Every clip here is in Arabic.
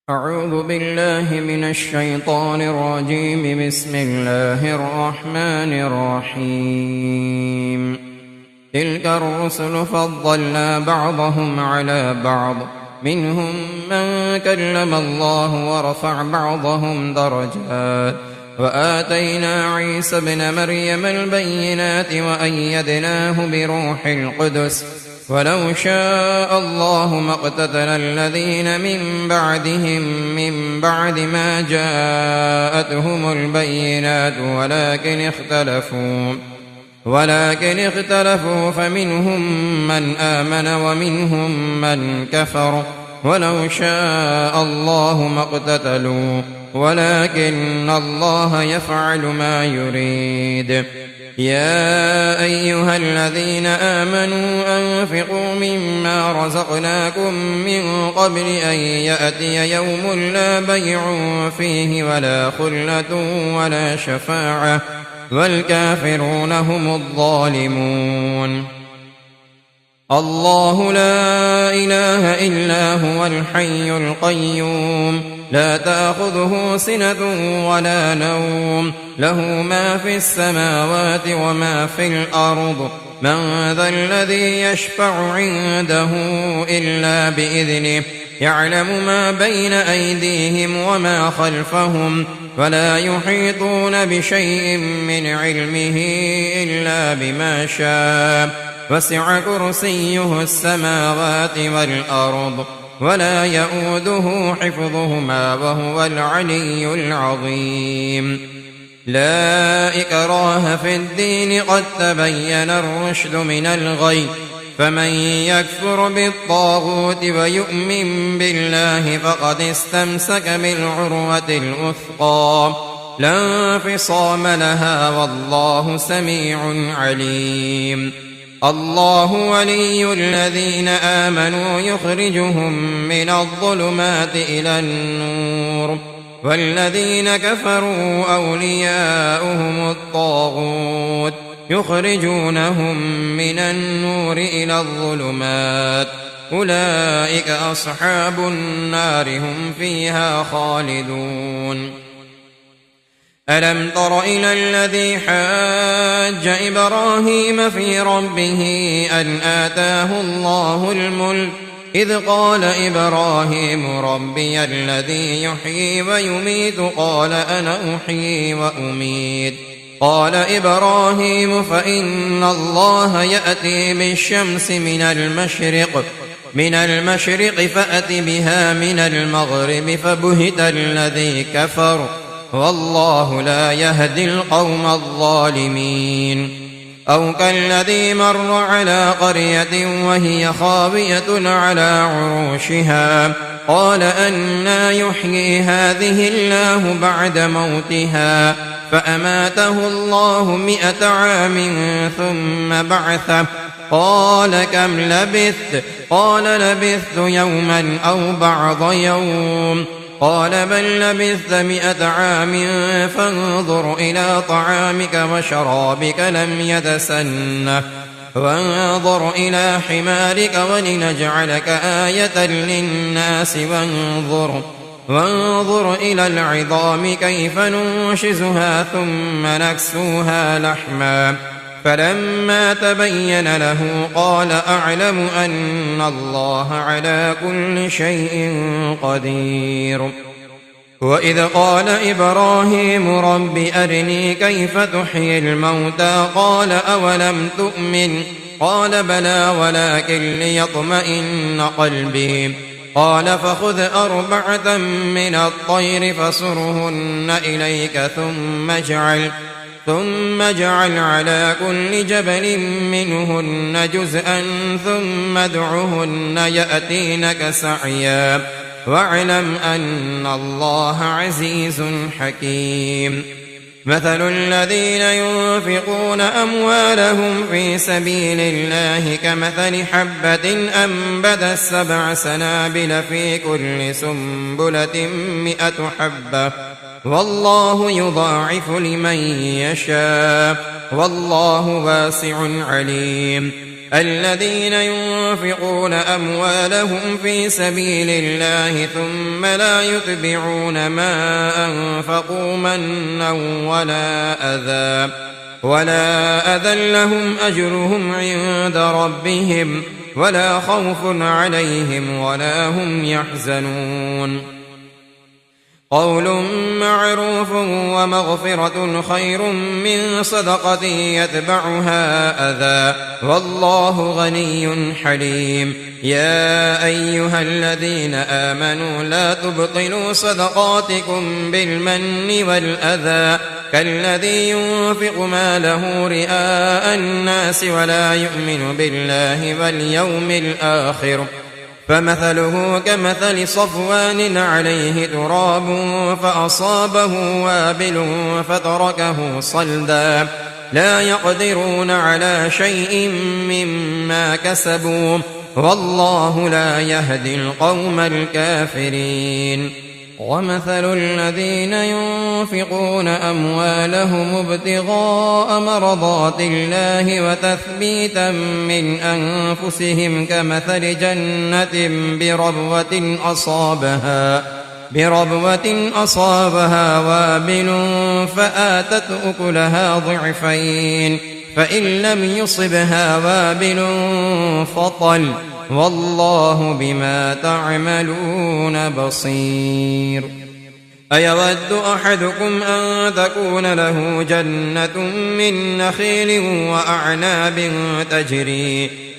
أعوذ بالله من الشيطان الرجيم. بسم الله الرحمن الرحيم. تلك الرسل فضلنا بعضهم على بعض، منهم من كلم الله ورفع بعضهم درجات، وآتينا عيسى ابن مريم البينات وأيدناه بروح القدس، ولو شاء الله ما اقتتل الذين من بعدهم من بعد ما جاءتهم البينات ولكن اختلفوا فمنهم من آمن ومنهم من كفر، ولو شاء الله ما اقتتلوا ولكن الله يفعل ما يريد. يا أيها الذين آمنوا أنفقوا مما رزقناكم من قبل أن يأتي يوم لا بيع فيه ولا خلة ولا شفاعة والكافرون هم الظالمون. الله لا إله إلا هو الحي القيوم، لا تأخذه سنة ولا نوم، له ما في السماوات وما في الأرض. من ذا الذي يشفع عنده إلا بإذنه، يعلم ما بين أيديهم وما خلفهم، ولا يحيطون بشيء من علمه إلا بما شاء، وسع كرسيه السماوات والأرض، ولا يؤوده حفظهما وهو العلي العظيم. لا إكراه في الدين، قد تبين الرشد من الغي، فمن يكفر بالطاغوت ويؤمن بالله فقد استمسك بالعروة الوثقى، لا انفصام لها، والله سميع عليم. الله ولي الذين آمنوا يخرجهم من الظلمات إلى النور، والذين كفروا أولياؤهم الطاغوت يخرجونهم من النور إلى الظلمات، أولئك أصحاب النار هم فيها خالدون. ألم تر إلى الذي حاج إبراهيم في ربه أن آتاه الله الملك، إذ قال إبراهيم ربي الذي يحيي ويميت، قال أنا أحيي وأميت. قال إبراهيم فإن الله يأتي بالشمس من المشرق فأت بها من المغرب، فبهت الذي كفر، والله لا يهدي القوم الظالمين. أو كالذي مر على قرية وهي خاوية على عروشها، قال أنى يحيي هذه الله بعد موتها، فأماته الله 100 عام ثم بعثه، قال كم لبثت؟ قال لبثت يوما أو بعض يوم، قال بل لبثت 100 عام، فانظر إلى طعامك وشرابك لم يتسنه، وانظر إلى حمارك ولنجعلك آية للناس، وانظر إلى العظام كيف ننشزها ثم نكسوها لحما، فلما تبين له قال أعلم أن الله على كل شيء قدير. وإذ قال إبراهيم رب أرني كيف تحيي الموتى، قال أولم تؤمن؟ قال بلى ثم ليطمئن قلبي، قال فخذ 4 من الطير فصرهن إليك ثم اجعل على كل جبل منهن جزءا، ثم ادعهن يأتينك سعيا، واعلم أن الله عزيز حكيم. مثل الذين ينفقون أموالهم في سبيل الله كمثل حبة أنبتت 7 سنابل في كل سنبلة 100 حبة، والله يضاعف لمن يشاء، والله واسع عليم. الذين ينفقون أموالهم في سبيل الله ثم لا يتبعون ما أنفقوا منا ولا أذى لهم أجرهم عند ربهم ولا خوف عليهم ولا هم يحزنون قول معروف ومغفرة خير من صدقة يتبعها أذى والله غني حليم يا أيها الذين آمنوا لا تبطلوا صدقاتكم بالمن والأذى كالذي ينفق ماله رئاء الناس ولا يؤمن بالله واليوم الآخر فمثله كمثل صفوان عليه تراب فأصابه وابل فتركه صلدا لا يقدرون على شيء مما كسبوا والله لا يهدي القوم الكافرين ومثل الذين ينفقون أموالهم ابتغاء مرضات الله وتثبيتا من أنفسهم كمثل جنة بربوة أصابها وابل فآتت أكلها ضعفين فإن لم يصبها وابل فطل والله بما تعملون بصير أيود أحدكم أن تكون له جنة من نخيل وأعناب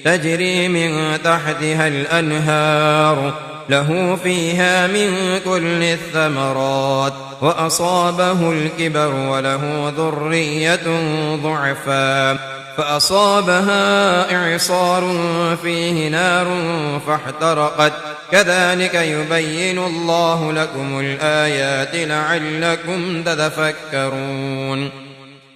تجري من تحتها الأنهار له فيها من كل الثمرات وأصابه الكبر وله ذرية ضعفاء فأصابها إعصار فيه نار فاحترقت كذلك يبين الله لكم الآيات لعلكم تتفكرون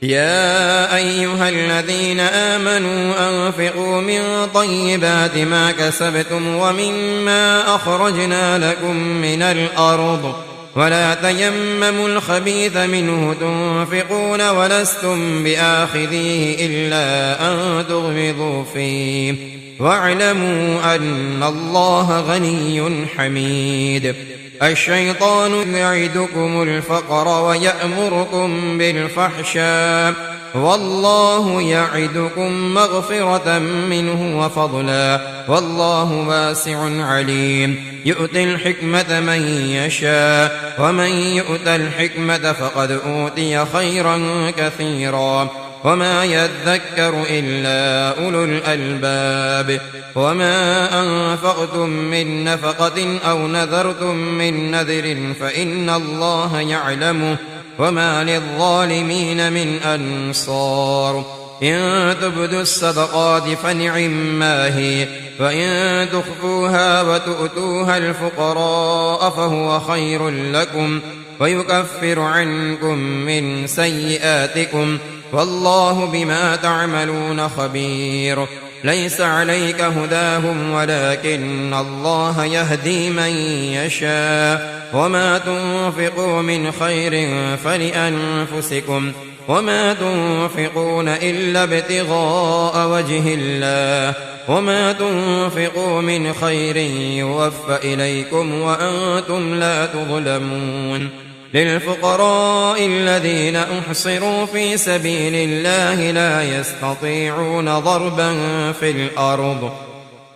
يا أيها الذين آمنوا أنفقوا من طيبات ما كسبتم ومما أخرجنا لكم من الأرض ولا تيمموا الخبيث منه تنفقون ولستم بآخذيه إلا أن تغمضوا فيه واعلموا أن الله غني حميد الشيطان يعدكم الفقر ويأمركم بالفحشاء والله يعدكم مغفرة منه وفضلا والله واسع عليم يؤتي الحكمة من يشاء ومن يؤت الحكمة فقد أوتي خيرا كثيرا وما يذكر إلا أولو الألباب وما أنفقتم من نفقة أو نذرتم من نذر فإن الله يعلمه وما للظالمين من أنصار إن تبدوا الصدقات فنعما هي وإن تخفوها وتؤتوها الفقراء فهو خير لكم ويكفر عنكم من سيئاتكم والله بما تعملون خبير ليس عليك هداهم ولكن الله يهدي من يشاء وما تنفقوا من خير فلأنفسكم وما تنفقون إلا ابتغاء وجه الله وما تنفقوا من خير يوفى إليكم وأنتم لا تظلمون للفقراء الذين أحصروا في سبيل الله لا يستطيعون ضربا في الأرض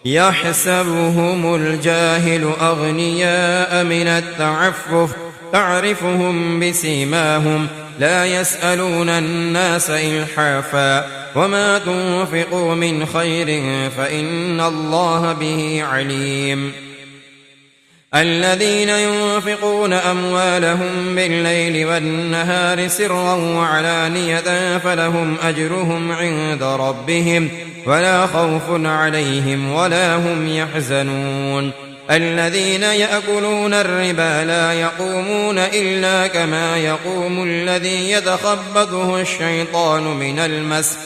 يحسبهم الجاهل أغنياء من التعفف تعرفهم بسيماهم لا يسألون الناس إلحافا وما تنفقوا من خير فإن الله به عليم الذين ينفقون أموالهم بالليل والنهار سرا وعلانية فلهم أجرهم عند ربهم ولا خوف عليهم ولا هم يحزنون الذين يأكلون الربا لا يقومون إلا كما يقوم الذي يتخبطه الشيطان من المس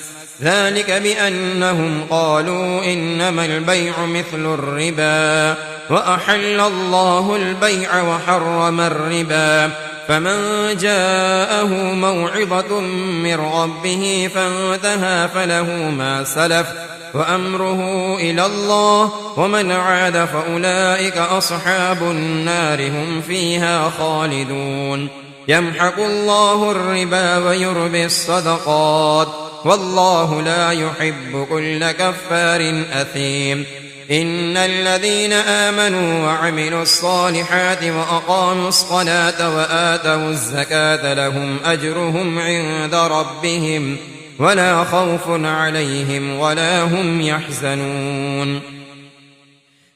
ذلك بأنهم قالوا إنما البيع مثل الربا وأحل الله البيع وحرم الربا فمن جاءه موعظة من ربه فانتهى فله ما سلف وأمره إلى الله، ومن عاد فأولئك أصحاب النار هم فيها خالدون. يمحق الله الربا ويربي الصدقات، والله لا يحب كل كفار أثيم. إن الذين آمنوا وعملوا الصالحات وأقاموا الصلاة وآتوا الزكاة لهم أجرهم عند ربهم ولا خوف عليهم ولا هم يحزنون.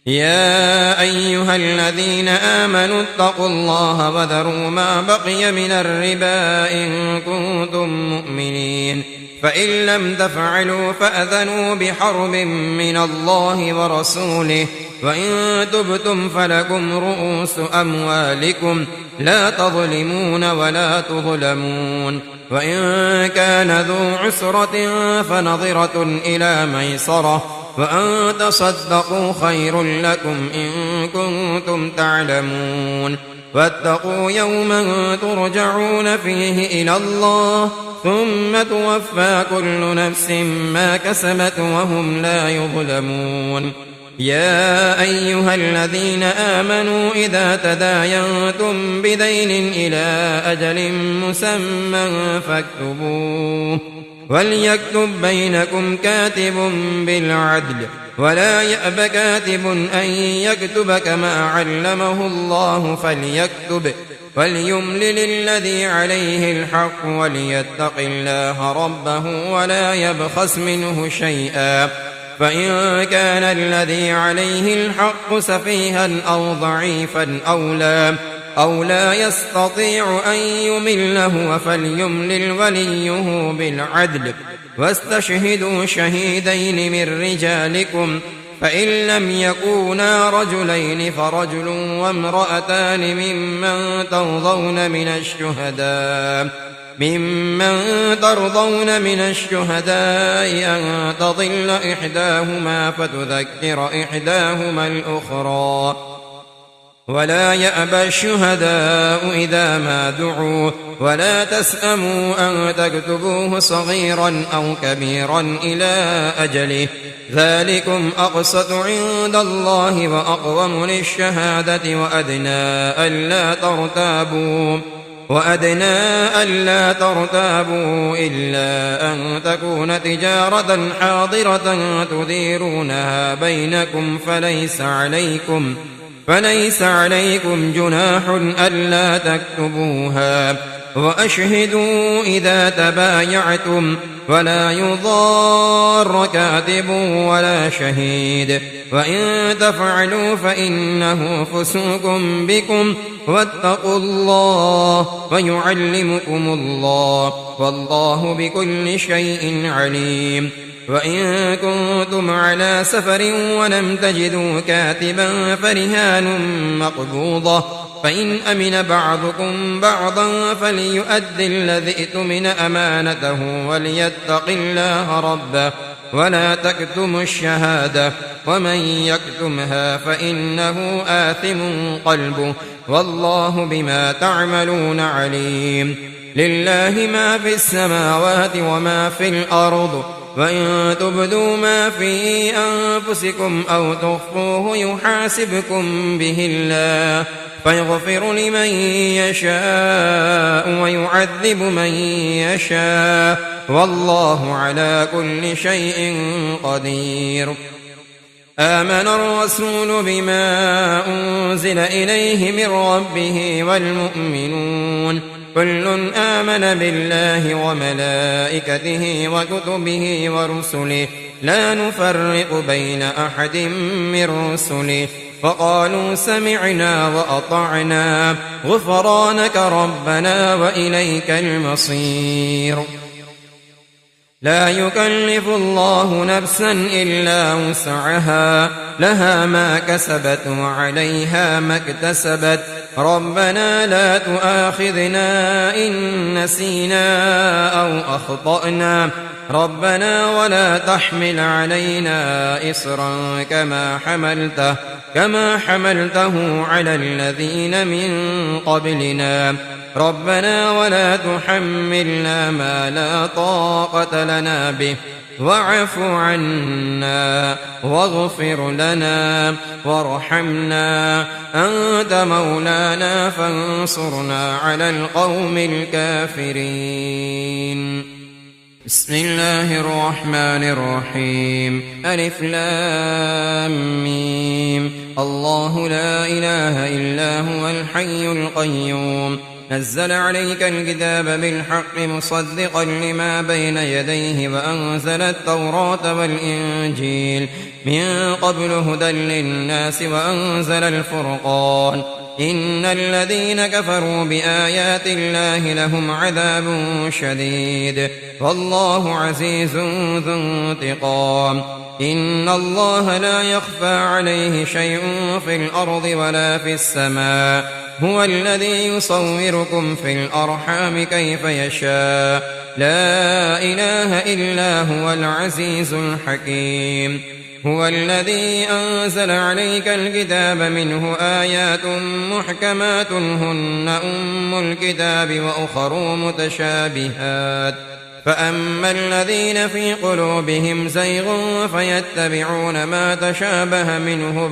يا أيها الذين آمنوا اتقوا الله وذروا ما بقي من الربا إن كنتم مؤمنين، فإن لم تفعلوا فأذنوا بحرب من الله ورسوله، وإن تبتم فلكم رؤوس أموالكم لا تظلمون ولا تظلمون. وإن كان ذو عسرة فنظرة إلى ميسرة، وأن تصدقوا خير لكم إن كنتم تعلمون. واتقوا يوما ترجعون فيه إلى الله ثم توفى كل نفس ما كسبت وهم لا يظلمون. يا أيها الذين آمنوا إذا تداينتم بدين إلى أجل مسمى فاكتبوه، وليكتب بينكم كاتب بالعدل، ولا يأب كاتب أن يكتب كما علمه الله فليكتب، وليملل الذي عليه الحق وليتق الله ربه ولا يبخس منه شيئا. فإن كان الذي عليه الحق سفيها أو ضعيفا أو لا يستطيع أن يمله فليملل وليه بالعدل، واستشهدوا شهيدين من رجالكم، فإن لم يكونا رجلين فرجل وامرأتان ممن ترضون من الشهداء أن تضل إحداهما فتذكر إحداهما الأخرى. ولا يأبى الشهداء إذا ما دعوا، ولا تسأموا أن تكتبوه صغيرا أو كبيرا إلى أجله، ذلكم أقسط عند الله وأقوم للشهادة، وأدنى ألا ترتابوا إلا أن تكون تجارة حاضرة تديرونها بينكم فليس عليكم جناح ألا تكتبوها، وأشهدوا إذا تبايعتم، ولا يضار كاتب ولا شهيد، وإن تفعلوا فإنه فسوق بكم، واتقوا الله ويعلمكم الله، والله بكل شيء عليم. وإن كنتم على سفر ولم تجدوا كاتبا فرهان مقبوضة، فإن أمن بعضكم بعضا فليؤد الذي اؤتمن أمانته وليتق الله ربه ولا تكتموا الشهادة، ومن يكتمها فإنه آثم قلبه، والله بما تعملون عليم. لله ما في السماوات وما في الأرض، وإن تبدوا ما في أنفسكم أو تخفوه يحاسبكم به الله، فيغفر لمن يشاء ويعذب من يشاء، والله على كل شيء قدير. آمن الرسول بما أنزل إليه من ربه والمؤمنون كل آمن بالله وملائكته وكتبه ورسله لا نفرق بين أحد من رسله، فقالوا سمعنا وأطعنا غفرانك ربنا وإليك المصير. لا يكلف الله نفسا إلا وسعها، لها ما كسبت وعليها ما اكتسبت، ربنا لا تؤاخذنا إن نسينا أو أخطأنا، ربنا ولا تحمل علينا إصرا كما حملته على الذين من قبلنا، ربنا ولا تحملنا ما لا طاقة لنا به، واعف عنا واغفر لنا وارحمنا أنت مولانا فانصرنا على القوم الكافرين. بسم الله الرحمن الرحيم. ألف لام ميم. الله لا إله إلا هو الحي القيوم نزل عليك الكتاب بالحق مصدقا لما بين يديه وأنزل التوراة والإنجيل من قبل هدى للناس وأنزل الفرقان إن الذين كفروا بآيات الله لهم عذاب شديد والله عزيز ذو انتقام. إن الله لا يخفى عليه شيء في الأرض ولا في السماء هو الذي يصوركم في الأرحام كيف يشاء لا إله إلا هو العزيز الحكيم. هو الذي أنزل عليك الكتاب منه آيات محكمات هن أم الكتاب وأخر متشابهات فأما الذين في قلوبهم زيغ فيتبعون ما تشابه منه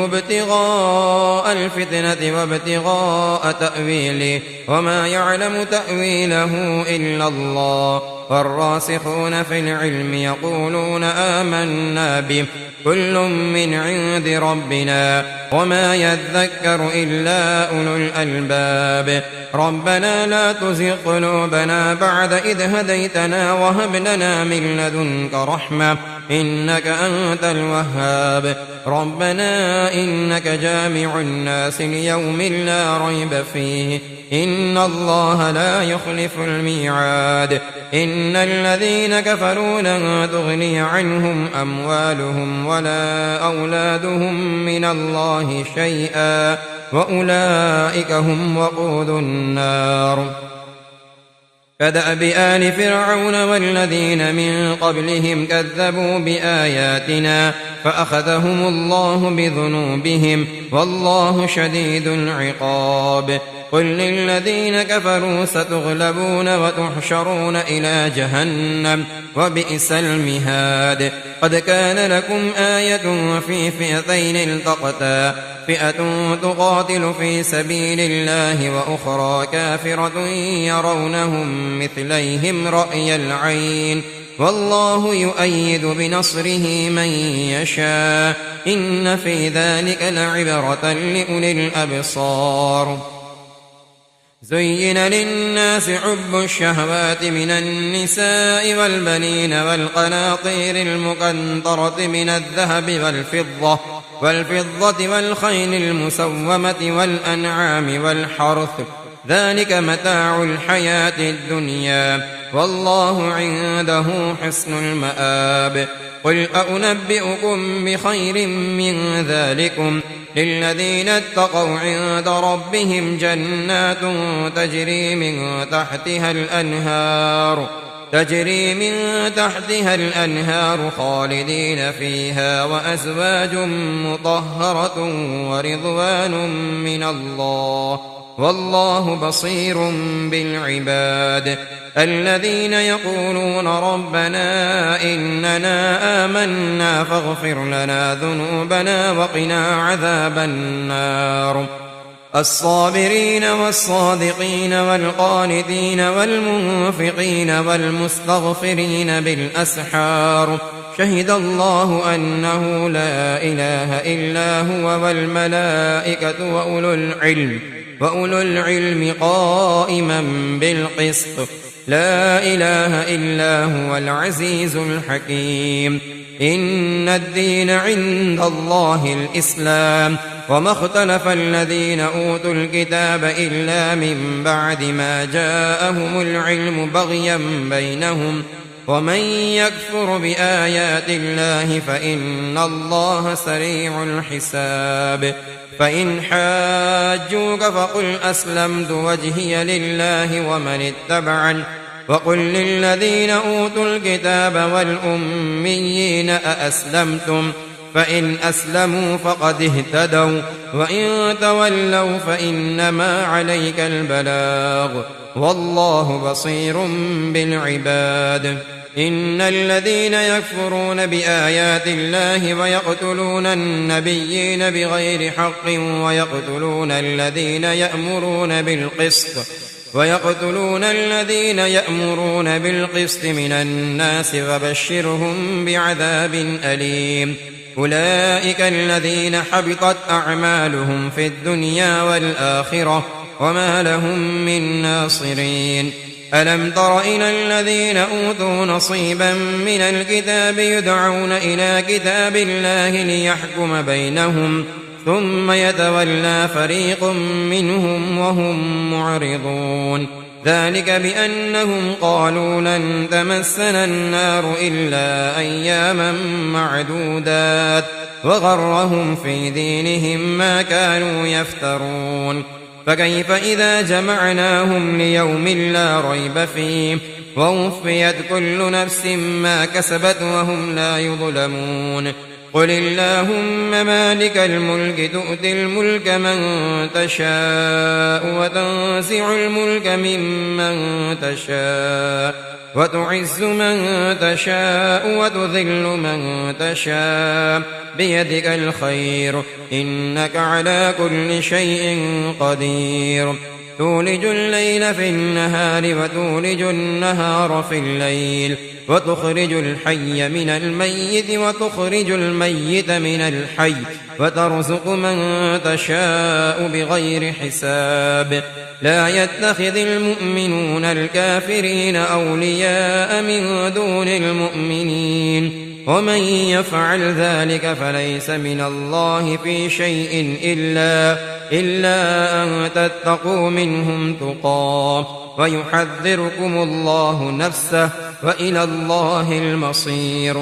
ابتغاء الفتنة وابتغاء تأويله وما يعلم تأويله إلا الله والراسخون في العلم يقولون آمنا به كل من عند ربنا وما يذكر إلا أولو الألباب. ربنا لا تزغ قلوبنا بعد إذ هديتنا وهب لنا من لدنك رحمة إنك أنت الوهاب. ربنا إنك جامع الناس ليوم لا ريب فيه إن الله لا يخلف الميعاد. إن الذين كفروا لن تغني عنهم أموالهم ولا أولادهم من الله شيئا وأولئك هم وقود النار. كدأب آل فرعون والذين من قبلهم كذبوا بآياتنا فأخذهم الله بذنوبهم والله شديد العقاب. قل للذين كفروا ستغلبون وتحشرون إلى جهنم وبئس المهاد. قد كان لكم آية في فئتين التقتا فئة تقاتل في سبيل الله وأخرى كافرة يرونهم مثليهم رأي العين والله يؤيد بنصره من يشاء إن في ذلك لعبرة لأولي الأبصار. زين للناس حب الشهوات من النساء والبنين والقناطير المقنطرة من الذهب والفضة والخيل المسومة والأنعام والحرث ذلك متاع الحياة الدنيا والله عنده حسن المآب. قل أنبئكم بخير من ذلكم للذين اتقوا عند ربهم جنات تجري من تحتها الأنهار خالدين فيها وأزواج مطهرة ورضوان من الله والله بصير بالعباد. الذين يقولون ربنا إننا آمنا فاغفر لنا ذنوبنا وقنا عذاب النار. الصابرين والصادقين والقانتين والمنفقين والمستغفرين بالأسحار شهد الله أنه لا إله إلا هو والملائكة وأولو العلم قائما بالقسط لا إله إلا هو العزيز الحكيم. إن الدين عند الله الإسلام وما اختلف الذين أوتوا الكتاب إلا من بعد ما جاءهم العلم بغيا بينهم ومن يكفر بآيات الله فإن الله سريع الحساب. فإن حاجوك فقل أسلمت وجهي لله ومن اتبعني وقل للذين أوتوا الكتاب والأميين أأسلمتم فإن أسلموا فقد اهتدوا وإن تولوا فإنما عليك البلاغ والله بصير بالعباد. إن الذين يكفرون بآيات الله ويقتلون النبيين بغير حق ويقتلون الذين يأمرون بالقسط من الناس فبشرهم بعذاب أليم. أولئك الذين حبطت أعمالهم في الدنيا والآخرة وما لهم من ناصرين. ألم تر إلى الذين أوتوا نصيبا من الكتاب يدعون إلى كتاب الله ليحكم بينهم ثم يتولى فريق منهم وهم معرضون. ذلك بأنهم قالوا لن تمسنا النار إلا أياما معدودات وغرهم في دينهم ما كانوا يفترون. فكيف إذا جمعناهم ليوم لا ريب فيه ووفيت كل نفس ما كسبت وهم لا يظلمون. قل اللهم مالك الملك تؤتي الملك من تشاء وتنزع الملك ممن تشاء وتعز من تشاء وتذل من تشاء بيدك الخير إنك على كل شيء قدير. تولج الليل في النهار وتولج النهار في الليل وتخرج الحي من الميت وتخرج الميت من الحي وترزق من تشاء بغير حساب. لا يتخذ المؤمنون الكافرين أولياء من دون المؤمنين ومن يفعل ذلك فليس من الله في شيء إلا أن تتقوا منهم تقاه ويحذركم الله نفسه وإلى الله المصير.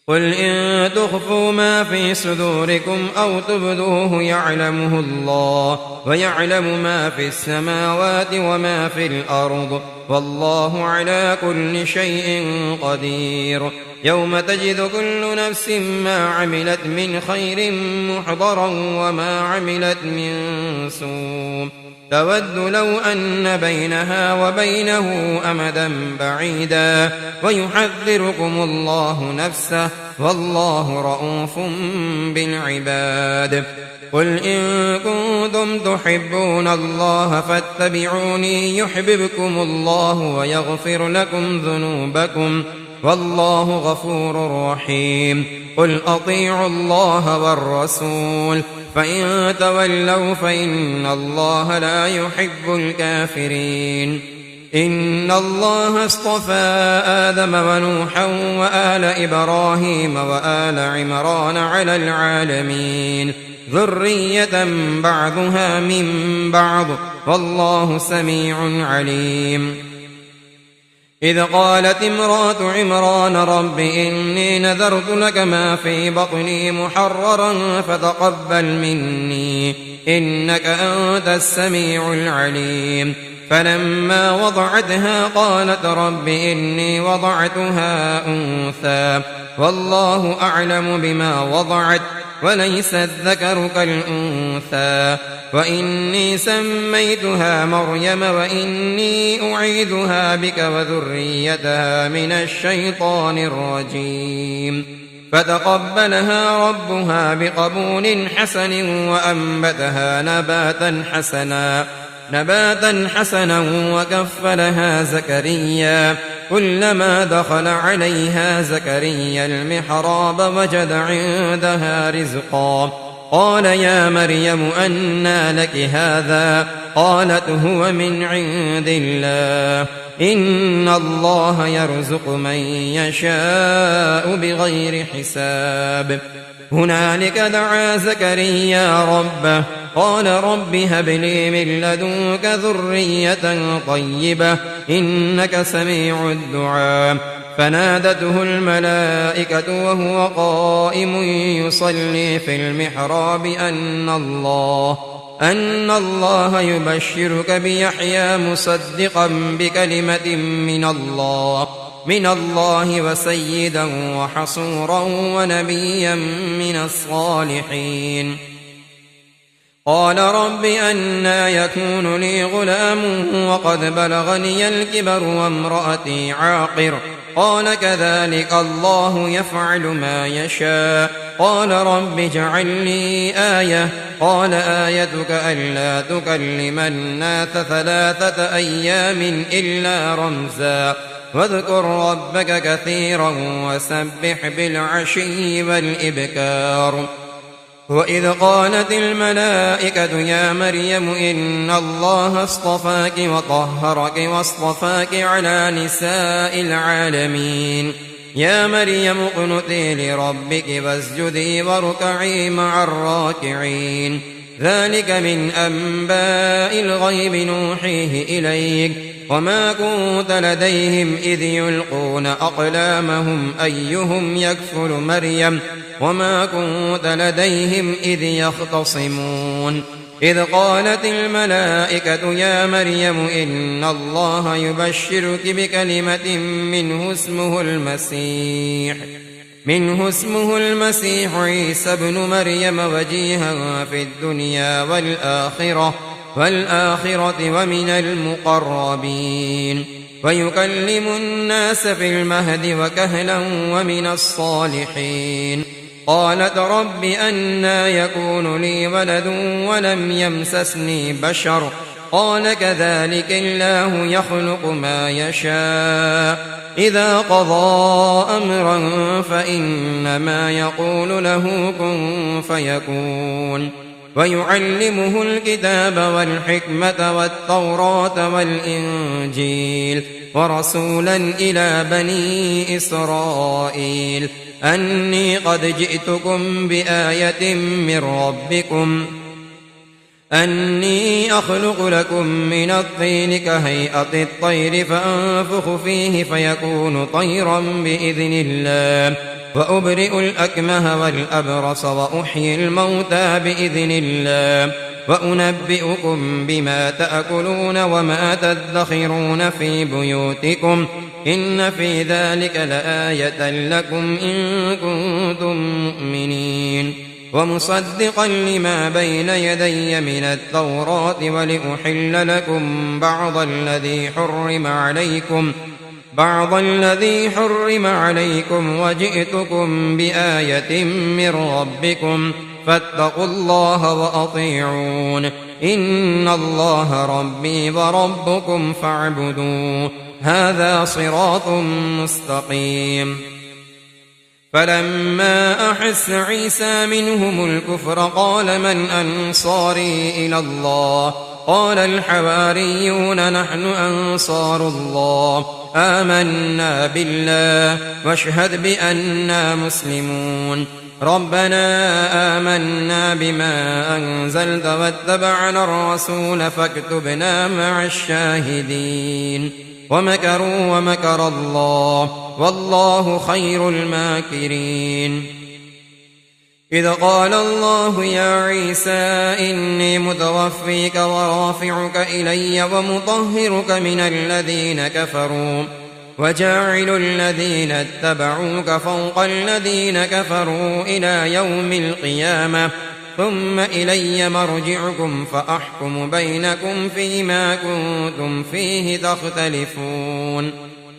قل إن تخفوا ما في صدوركم أو تبدوه يعلمه الله ويعلم ما في السماوات وما في الأرض والله على كل شيء قدير. يوم تجد كل نفس ما عملت من خير محضرا وما عملت من سوء تود لو أن بينها وبينه أمدا بعيدا ويحذركم الله نفسه والله رءوف بالعباد. قل إن كنتم تحبون الله فاتبعوني يحببكم الله ويغفر لكم ذنوبكم والله غفور رحيم. قل أطيعوا الله والرسول فإن تولوا فإن الله لا يحب الكافرين. إن الله اصطفى آدم ونوحا وآل إبراهيم وآل عمران على العالمين ذرية بعضها من بعض والله سميع عليم. إذ قالت امرأة عمران رب إني نذرت لك ما في بطني محررا فتقبل مني إنك أنت السميع العليم. فلما وضعتها قالت رب إني وضعتها أنثى والله أعلم بما وضعت وليس الذكر كالأنثى وإني سميتها مريم وإني أعيذها بك وذريتها من الشيطان الرجيم. فتقبلها ربها بقبول حسن وأنبتها نباتا حسنا وكفلها زكريا كلما دخل عليها زكريا المحراب وجد عندها رزقا قال يا مريم أنى لك هذا قالت هو من عند الله إن الله يرزق من يشاء بغير حساب. هنالك دعا زكريا ربه قال رب هب لي من لدنك ذرية طيبة إنك سميع الدعاء. فنادته الملائكة وهو قائم يصلي في المحراب أن الله يبشرك بيحيى مصدقا بكلمة من الله من الله وسيدا وحصورا ونبيا من الصالحين. قال رب أنى يكون لي غلام وقد بلغني الكبر وامرأتي عاقر قال كذلك الله يفعل ما يشاء قال رب اجعل لي آية قال آيتك ألا تكلم الناس 3 أيام إلا رمزا واذكر ربك كثيرا وسبح بالعشي والإبكار. وإذ قالت الملائكة يا مريم إن الله اصطفاك وطهرك واصطفاك على نساء العالمين يا مريم اقنتي لربك واسجدي واركعي مع الراكعين. ذلك من أنباء الغيب نوحيه إليك وما كنت لديهم إذ يلقون أقلامهم أيهم يكفل مريم وما كنت لديهم إذ يختصمون. إذ قالت الملائكة يا مريم إن الله يبشرك بكلمة منه اسمه المسيح عيسى ابن مريم وجيها في الدنيا والآخرة ومن المقربين ويكلم الناس في المهد وكهلا ومن الصالحين. قالت رب أنى يكون لي ولد ولم يمسسني بشر قال كذلك الله يخلق ما يشاء إذا قضى أمرا فإنما يقول له كن فيكون. ويعلمه الكتاب والحكمة والتوراة والإنجيل ورسولا إلى بني إسرائيل أني قد جئتكم بآية من ربكم أني أخلق لكم من الطين كهيئة الطير فأنفخ فيه فيكون طيرا بإذن الله وأبرئ الأكمه والأبرص وأحيي الموتى بإذن الله وأنبئكم بما تأكلون وما تدخرون في بيوتكم إن في ذلك لآية لكم إن كنتم مؤمنين. ومصدقا لما بين يدي من التوراة ولأحل لكم بعض الذي حرم عليكم وجئتكم بآية من ربكم فاتقوا الله وأطيعون إن الله ربي وربكم فاعبدوه هذا صراط مستقيم. فلما أحس عيسى منهم الكفر قال من أنصاري إلى الله قال الحواريون نحن أنصار الله آمنا بالله واشهد بأننا مسلمون. ربنا آمنا بما أنزلت واتبعنا الرسول فاكتبنا مع الشاهدين. ومكروا ومكر الله والله خير الماكرين. إذ قال الله يا عيسى إني متوفيك ورافعك إلي ومطهرك من الذين كفروا وجاعل الذين اتبعوك فوق الذين كفروا إلى يوم القيامة ثم إلي مرجعكم فأحكم بينكم فيما كنتم فيه تختلفون.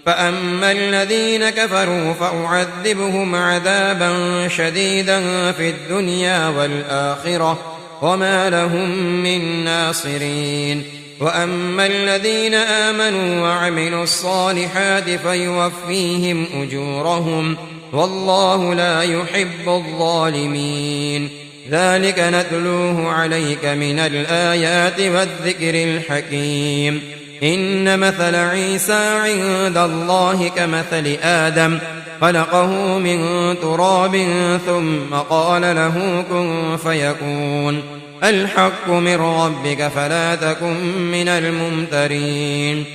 فأما الذين كفروا فأعذبهم عذابا شديدا في الدنيا والآخرة وما لهم من ناصرين. وأما الذين آمنوا وعملوا الصالحات فيوفيهم أجورهم والله لا يحب الظالمين. ذلك نتلوه عليك من الآيات والذكر الحكيم. إن مثل عيسى عند الله كمثل آدم خلقه من تراب ثم قال له كن فيكون. الحق من ربك فلا تكن من الممترين.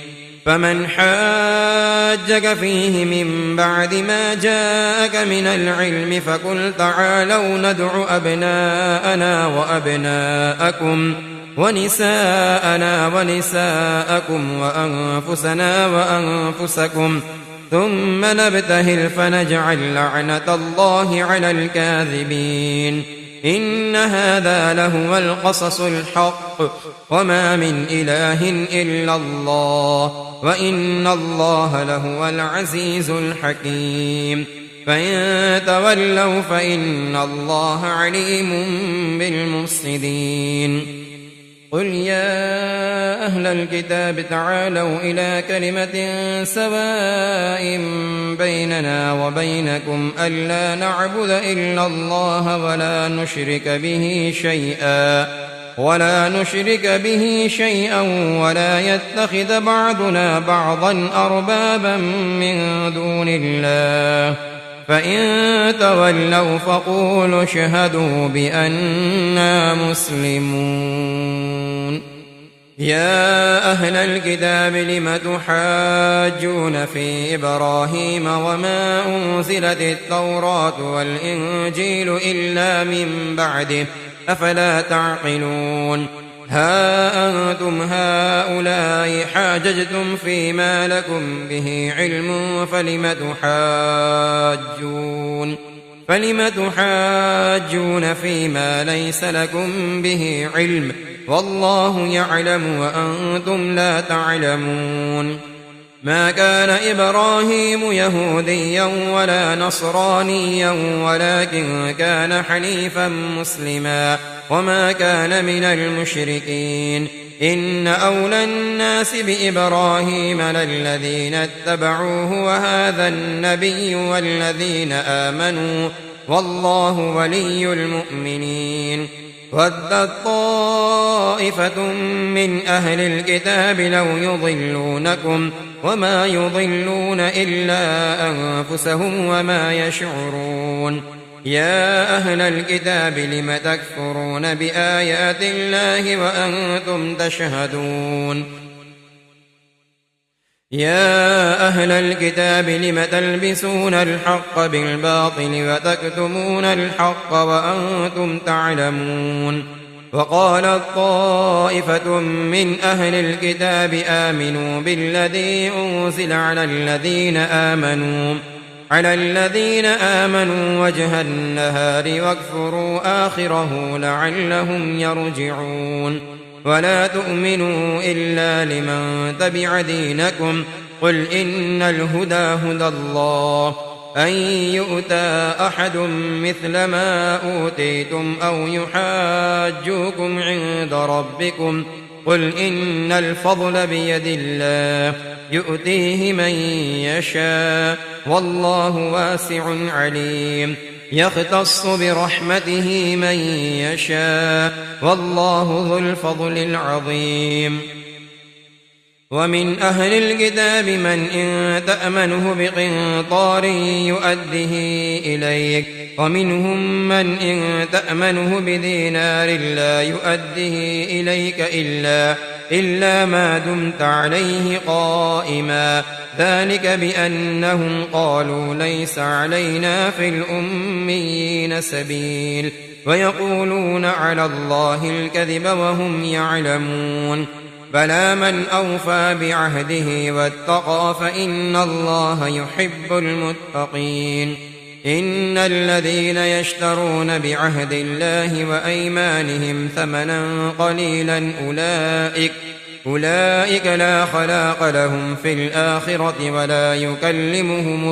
فمن حاجك فيه من بعد ما جاءك من العلم فقل تعالوا ندع أبناءنا وأبناءكم ونساءنا ونساءكم وأنفسنا وأنفسكم ثم نبتهل فنجعل لعنة الله على الكاذبين إن هذا لهو القصص الحق وما من إله إلا الله وإن الله لهو العزيز الحكيم فإن تولوا فإن الله عليم بالمفسدين قل يا أهل الكتاب تعالوا إلى كلمة سواء بيننا وبينكم ألا نعبد إلا الله ولا نشرك به شيئا ولا يتخذ بعضنا بعضا أربابا من دون الله فإن تولوا فقولوا اشهدوا بأننا مسلمون يا أهل الكتاب لم تحاجون في إبراهيم وما أنزلت التوراة والإنجيل إلا من بعده أفلا تعقلون ها أنتم هؤلاء حاججتم فيما لكم به علم فلم تحاجون فيما ليس لكم به علم والله يعلم وأنتم لا تعلمون ما كان إبراهيم يهوديا ولا نصرانيا ولكن كان حنيفا مسلما وما كان من المشركين إن أولى الناس بإبراهيم للذين اتبعوه وهذا النبي والذين آمنوا والله ولي المؤمنين ودت طائفة من أهل الكتاب لو يضلونكم وما يضلون إلا أنفسهم وما يشعرون يا أهل الكتاب لم تكفرون بآيات الله وأنتم تشهدون يا أهل الكتاب لم تلبسون الحق بالباطل وتكتمون الحق وأنتم تعلمون وقالت طائفة من أهل الكتاب آمنوا بالذي أنزل على الذين آمنوا وجه النهار واكفروا آخره لعلهم يرجعون ولا تؤمنوا إلا لمن تبع دينكم قل إن الهدى هدى الله أن يؤتى أحد مثل ما أوتيتم أو يحاجوكم عند ربكم قل إن الفضل بيد الله يؤتيه من يشاء والله واسع عليم يختص برحمته من يشاء والله ذو الفضل العظيم ومن أهل الكتاب من إن تأمنه بقنطار يؤده إليك ومنهم من إن تأمنه بدينار لا يؤده إليك إلا ما دمت عليه قائما ذلك بأنهم قالوا ليس علينا في الأميين سبيل ويقولون على الله الكذب وهم يعلمون بلى من أوفى بعهده واتقى فإن الله يحب المتقين إن الذين يشترون بعهد الله وأيمانهم ثمنا قليلا أولئك لا خلاق لهم في الآخرة ولا يكلمهم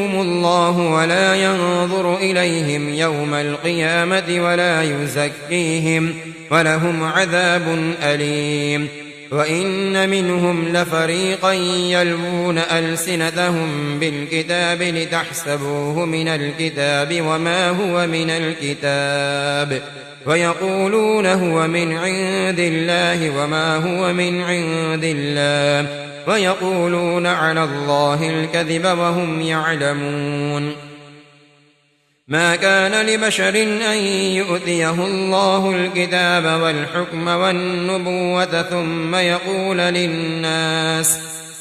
الله ولا ينظر إليهم يوم القيامة ولا يزكيهم ولهم عذاب أليم وإن منهم لفريقا يلوون ألسنتهم بالكتاب لتحسبوه من الكتاب وما هو من الكتاب ويقولون هو من عند الله وما هو من عند الله ويقولون على الله الكذب وهم يعلمون ما كان لبشر أن يؤتيه الله الكتاب والحكم والنبوة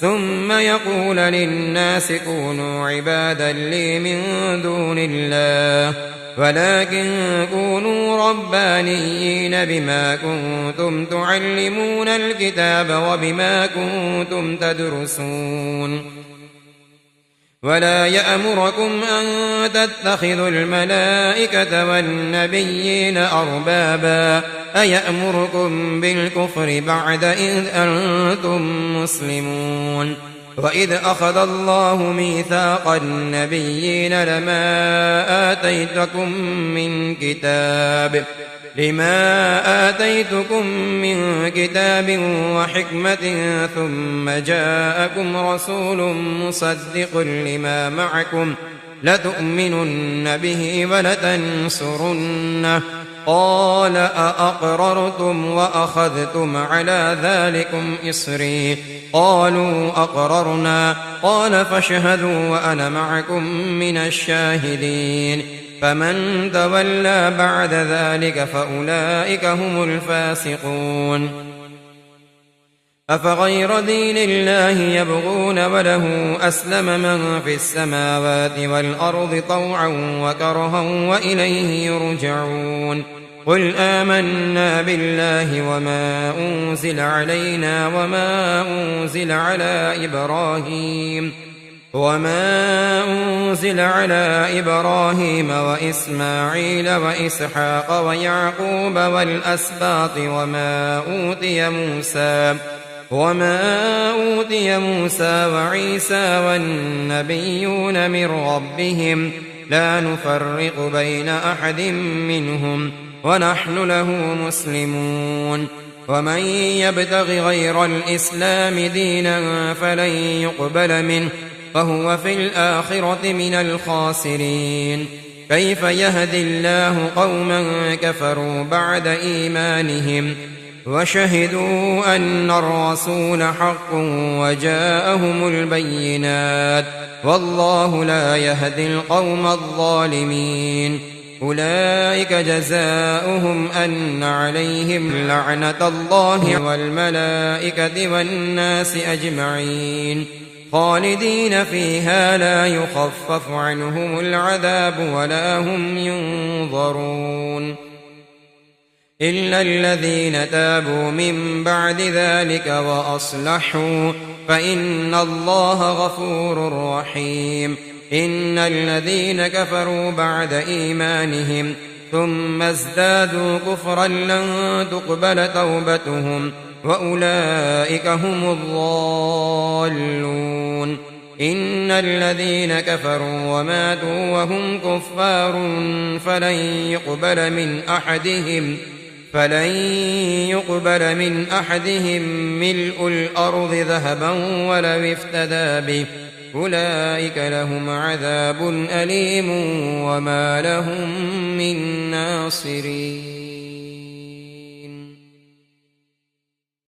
ثم يقول للناس كونوا عبادا لي من دون الله ولكن كونوا ربانيين بما كنتم تعلمون الكتاب وبما كنتم تدرسون ولا يأمركم أن تتخذوا الملائكة والنبيين أربابا أيأمركم بالكفر بعد إذ أنتم مسلمون وإذ أخذ الله ميثاق النبيين لما آتيتكم من كتاب وحكمة ثم جاءكم رسول مصدق لما معكم لتؤمنن به ولتنصرنه قال أأقررتم وأخذتم على ذلكم إصري قالوا أقررنا قال فاشهدوا وأنا معكم من الشاهدين فمن تولى بعد ذلك فأولئك هم الفاسقون أفغير دين الله يبغون وله أسلم من في السماوات والأرض طوعا وكرها وإليه يرجعون قل آمنا بالله وما أنزل علينا وما أنزل على إبراهيم وإسماعيل وإسحاق ويعقوب والأسباط وما أوتي موسى وعيسى والنبيون من ربهم لا نفرق بين أحد منهم ونحن له مسلمون ومن يبتغ غير الإسلام دينا فلن يقبل منه فهو في الآخرة من الخاسرين كيف يهدي الله قوما كفروا بعد إيمانهم وشهدوا أن الرسول حق وجاءهم البينات والله لا يهدي القوم الظالمين أولئك جزاؤهم أن عليهم لعنة الله والملائكة والناس أجمعين خالدين فيها لا يخفف عنهم العذاب ولا هم ينظرون إلا الذين تابوا من بعد ذلك وأصلحوا فإن الله غفور رحيم إن الذين كفروا بعد إيمانهم ثم ازدادوا كفرا لن تقبل توبتهم وأولئك هم الضالون إن الذين كفروا وماتوا وهم كفار فلن يقبل من أحدهم ملء الأرض ذهبا ولو افتدى به أولئك لهم عذاب أليم وما لهم من ناصرين